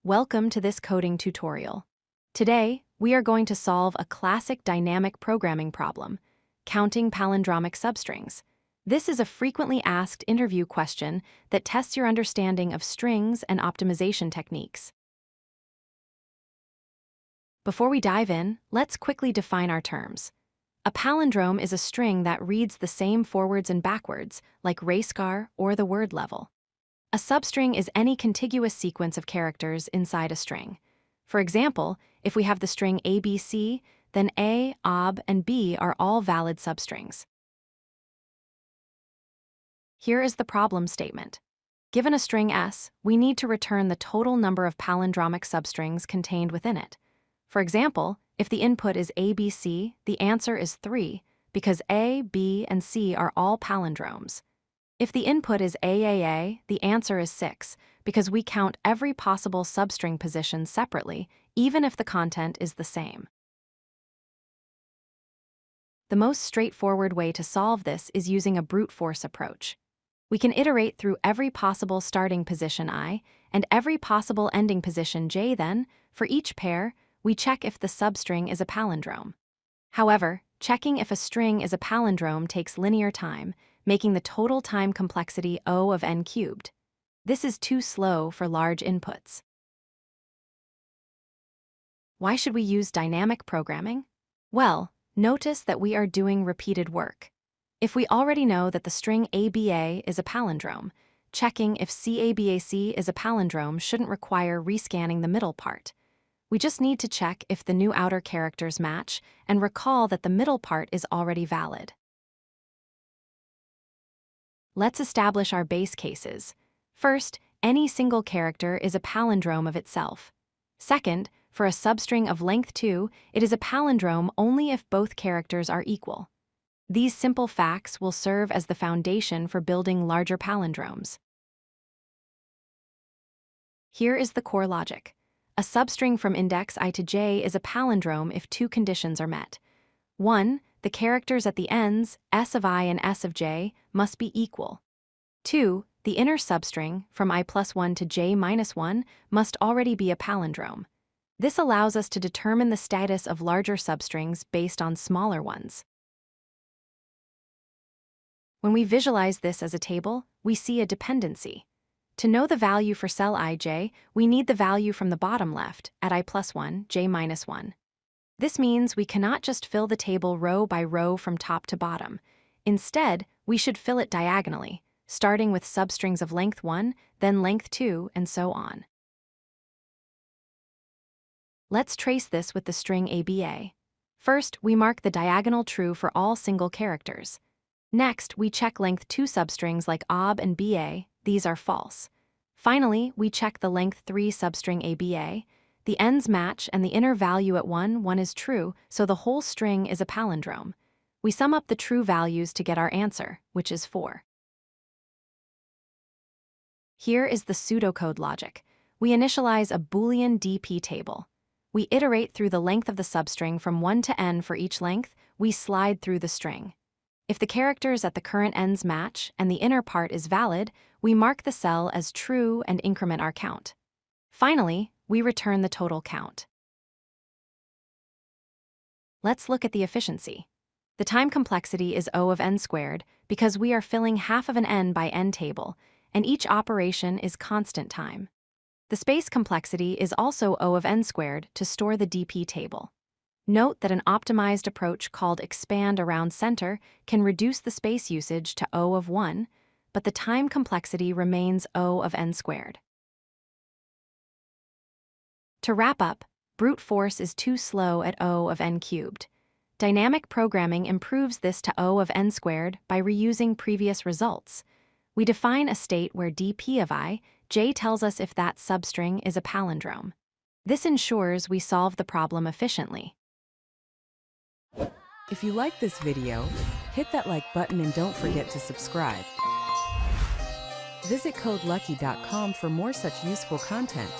Welcome to this coding tutorial. Today, we are going to solve a classic dynamic programming problem, counting palindromic substrings. This is a frequently asked interview question that tests your understanding of strings and optimization techniques. Before we dive in, let's quickly define our terms. A palindrome is a string that reads the same forwards and backwards, like racecar or the word level. A substring is any contiguous sequence of characters inside a string. For example, if we have the string ABC, then A, OB, and B are all valid substrings. Here is the problem statement. Given a string S, we need to return the total number of palindromic substrings contained within it. For example, if the input is ABC, the answer is 3, because A, B, and C are all palindromes. If the input is AAA, the answer is 6, because we count every possible substring position separately, even if the content is the same. The most straightforward way to solve this is using a brute force approach. We can iterate through every possible starting position I and every possible ending position j. Then, for each pair, we check if the substring is a palindrome. However, checking if a string is a palindrome takes linear time, making the total time complexity O of n cubed. This is too slow for large inputs. Why should we use dynamic programming? Well, notice that we are doing repeated work. If we already know that the string ABA is a palindrome, checking if CABAC is a palindrome shouldn't require rescanning the middle part. We just need to check if the new outer characters match and recall that the middle part is already valid. Let's establish our base cases. First, any single character is a palindrome of itself. Second, for a substring of length 2, it is a palindrome only if both characters are equal. These simple facts will serve as the foundation for building larger palindromes. Here is the core logic. A substring from index I to j is a palindrome if two conditions are met. 1. The characters at the ends, s of I and s of j, must be equal. 2. The inner substring, from I plus 1 to j minus 1, must already be a palindrome. This allows us to determine the status of larger substrings based on smaller ones. When we visualize this as a table, we see a dependency. To know the value for cell ij, we need the value from the bottom left, at I plus 1, j minus 1. This means we cannot just fill the table row by row from top to bottom. Instead, we should fill it diagonally, starting with substrings of length 1, then length 2, and so on. Let's trace this with the string ABA. First, we mark the diagonal true for all single characters. Next, we check length 2 substrings like OB and BA, these are false. Finally, we check the length 3 substring ABA. The ends match and the inner value at 1 is true, so the whole string is a palindrome. We sum up the true values to get our answer, which is 4. Here is the pseudocode logic. We initialize a Boolean DP table. We iterate through the length of the substring from 1 to n for each length, we slide through the string. If the characters at the current ends match and the inner part is valid, we mark the cell as true and increment our count. Finally, we return the total count. Let's look at the efficiency. The time complexity is O of n squared because we are filling half of an n by n table, and each operation is constant time. The space complexity is also O of n squared to store the DP table. Note that an optimized approach called expand around center can reduce the space usage to O of 1, but the time complexity remains O of n squared. To wrap up, brute force is too slow at O of n cubed. Dynamic programming improves this to O of n squared by reusing previous results. We define a state where dp of I, j tells us if that substring is a palindrome. This ensures we solve the problem efficiently. If you like this video, hit that like button and don't forget to subscribe. Visit codelucky.com for more such useful content.